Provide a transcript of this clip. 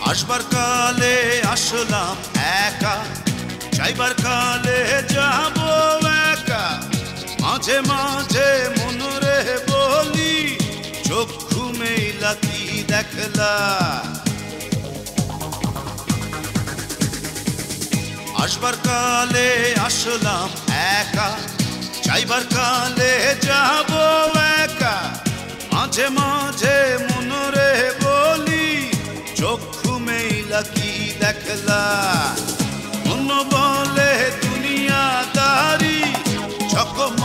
আসবার কালে আসলাম একা, যাইবার কালে যাব একা। মাঝে মাঝে মনরে বলি, চক্ষু মেলা কি দেখলা। আসবার কালে আসলাম একা, যাইবার কালে যাব একা। মাঝে মাঝে মনরে বলি, চক্ষু মেলা কি দেখলা। মন বলে দুনিয়াদারি, চকম